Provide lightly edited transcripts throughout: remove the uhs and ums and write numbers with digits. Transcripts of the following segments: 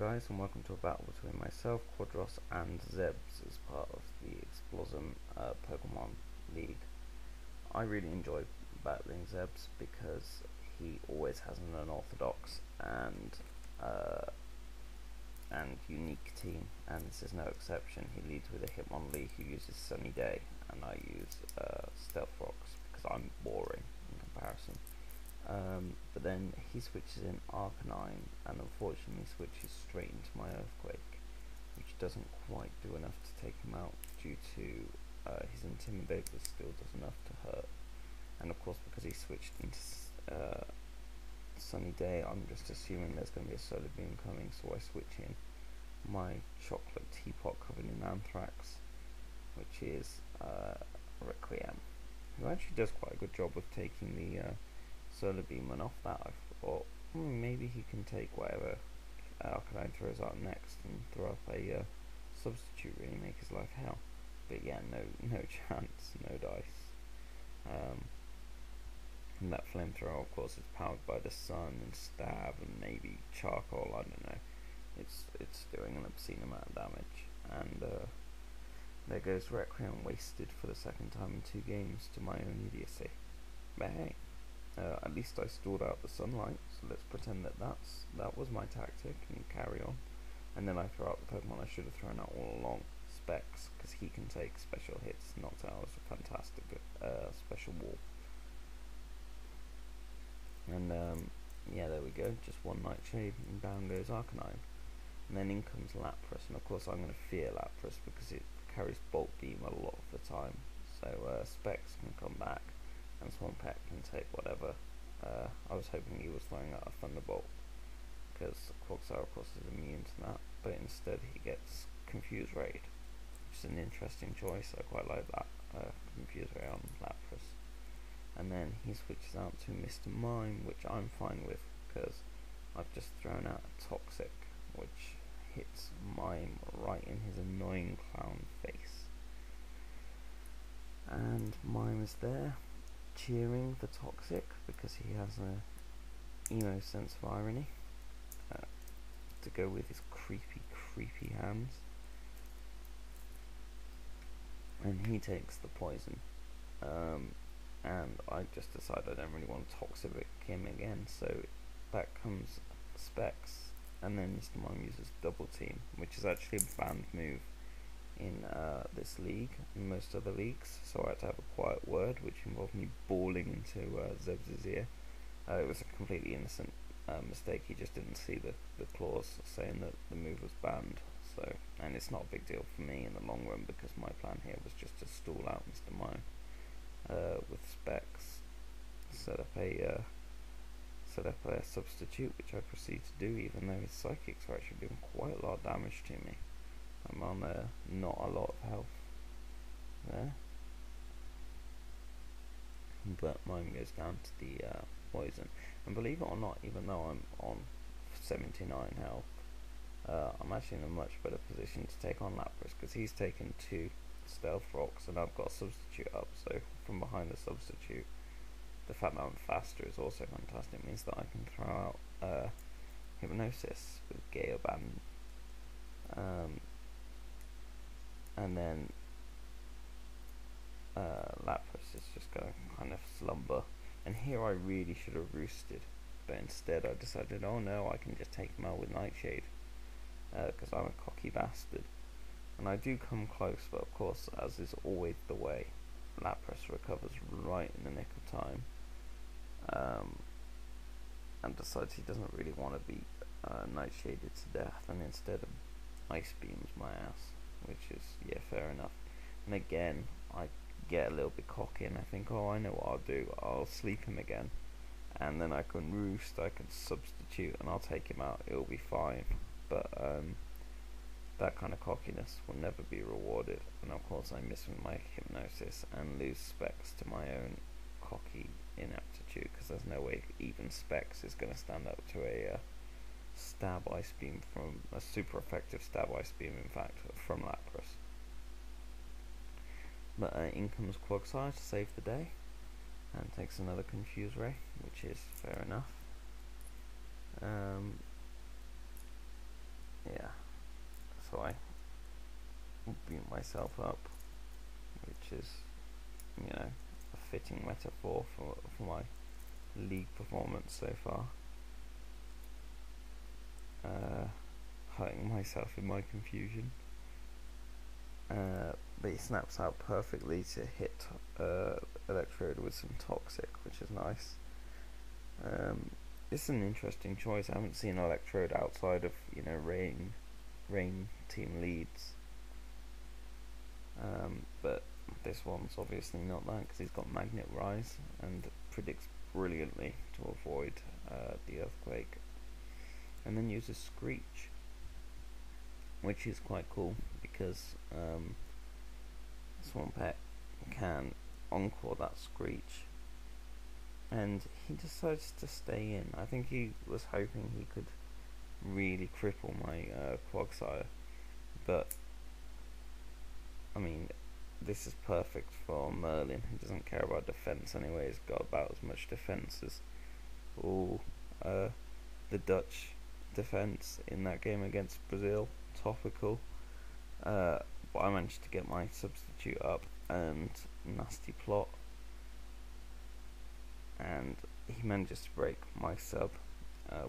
guys, and welcome to a battle between myself, Quadros, and Zebbs as part of the Explosm Pokemon League. I really enjoy battling Zebbs because he always has an unorthodox and unique team, and this is no exception. He leads with a Hitmonlee who uses Sunny Day, and I use Stealth Rocks because I'm boring in comparison. But then he switches in Arcanine and unfortunately switches straight into my Earthquake, which doesn't quite do enough to take him out due to his Intimidate, but still does enough to hurt. And of course, because he switched into Sunny Day, I'm just assuming there's going to be a Solar Beam coming, so I switch in my Chocolate Teapot covered in Anthrax, which is Requiem, who actually does quite a good job of taking the Solar Beam, and off that I thought maybe he can take whatever Arcanine throws out next and throw up a substitute, really make his life hell. But yeah, no chance, no dice. And that flamethrower, of course, is powered by the sun and stab and maybe charcoal. I don't know. It's doing an obscene amount of damage, and there goes Requiem wasted for the second time in 2 games to my own idiocy. But hey. At least I stored out the sunlight, so let's pretend that was my tactic and carry on. And then I throw out the Pokemon I should have thrown out all along, Specs, because he can take special hits. Noctowl is a fantastic special wall. And yeah, there we go, just one Nightshade and down goes Arcanine. And then in comes Lapras, and of course I'm going to fear Lapras because it carries Bolt Beam a lot of the time. So Specs can come back, and Swampert can take whatever. I was hoping he was throwing out a Thunderbolt, because Quagsire of course is immune to that, but instead he gets Confuse Raid, which is an interesting choice. I quite like that, Confuse Raid on Lapras. And then he switches out to Mr. Mime, which I'm fine with, because I've just thrown out a Toxic, which hits Mime right in his annoying clown face. And Mime is there, cheering the Toxic because he has a emo sense of irony to go with his creepy hands, and he takes the poison, and I just decide I don't really want to Toxic him again, so back comes Specs, and then Mr. Mime uses Double Team, which is actually a banned move in this league and most other leagues, so I had to have a quiet word, which involved me bawling into Zebbs' ear. It was a completely innocent mistake. He just didn't see the clause saying that the move was banned, so, and it's not a big deal for me in the long run because my plan here was just to stall out Mr. Mime with Specs, set up a substitute, which I proceed to do, even though his Psychics are actually doing quite a lot of damage to me. I'm on not a lot of health there, but mine goes down to the poison. And believe it or not, even though I'm on 79 health, I'm actually in a much better position to take on Lapras, because he's taken 2 Stealth Rocks and I've got a substitute up, so from behind the substitute, the fact that I'm faster is also fantastic. It means that I can throw out Hypnosis with Gale Band, and then Lapras is just going to kind of slumber, and here I really should have roosted, but instead I decided, oh no, I can just take him out with Nightshade, because I'm a cocky bastard. And I do come close, but of course, as is always the way, Lapras recovers right in the nick of time, and decides he doesn't really want to be Nightshaded to death, and instead Ice Beams my ass, which is, yeah, fair enough. And again, I get a little bit cocky and I think, oh, I know what I'll do, I'll sleep him again, and then I can roost, I can substitute, and I'll take him out, it'll be fine. But that kind of cockiness will never be rewarded, and of course I miss with my Hypnosis and lose Specs to my own cocky ineptitude, because there's no way even Specs is going to stand up to a Stab Ice Beam, from a super effective Stab Ice Beam, in fact, from Lapras. But in comes Quagsire to save the day, and takes another Confuse Ray, which is fair enough. myself up, which is, you know, a fitting metaphor for my league performance so far. Hurting myself in my confusion. But he snaps out perfectly to hit Electrode with some Toxic, which is nice. It's an interesting choice. I haven't seen Electrode outside of, you know, Rain team leads. But this one's obviously not that, because he's got Magnet Rise and predicts brilliantly to avoid the Earthquake. And then uses Screech, which is quite cool, because Swampert can encore that Screech, and he decides to stay in. I think he was hoping he could really cripple my Quagsire, but I mean, this is perfect for Merlin, who doesn't care about defense anyway. He's got about as much defense as all the Dutch defense in that game against Brazil. Topical. But I managed to get my substitute up and nasty plot, and he manages to break my sub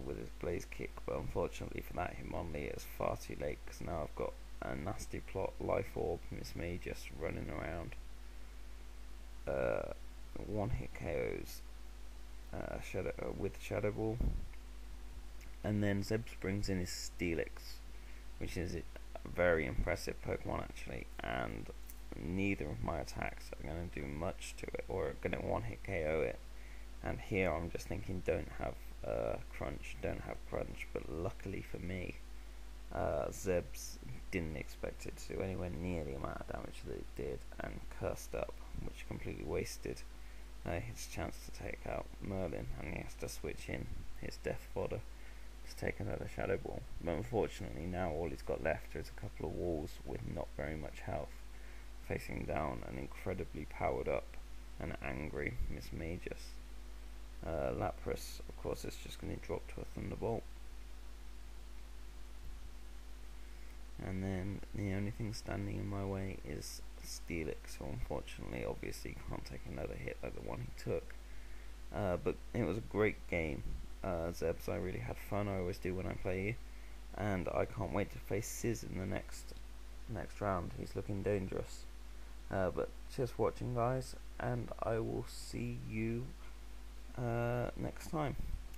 with his Blaze Kick, but unfortunately for that Hitmonlee, it's far too late, because now I've got a nasty plot, Life Orb, Miss May just running around. One hit KOs with Shadow Ball, and then Zebbs brings in his Steelix, which is a very impressive Pokemon actually, and neither of my attacks are going to do much to it, or are going to one hit KO it. And here I'm just thinking, don't have crunch, but luckily for me, Zebbs didn't expect it to do anywhere near the amount of damage that it did, and cursed up, which completely wasted his chance to take out Merlin, and he has to switch in his Death Fodder to take another Shadow Ball. But unfortunately now all he's got left is a couple of walls with not very much health, facing down an incredibly powered up and angry Miss Magus. Lapras, of course, is just going to drop to a Thunderbolt. And then the only thing standing in my way is Steelix, so unfortunately, obviously, can't take another hit like the one he took. But it was a great game, Zebbs. I really had fun. I always do when I play you, and I can't wait to face Sizz in the next round. He's looking dangerous. But cheers for watching, guys, and I will see you next time.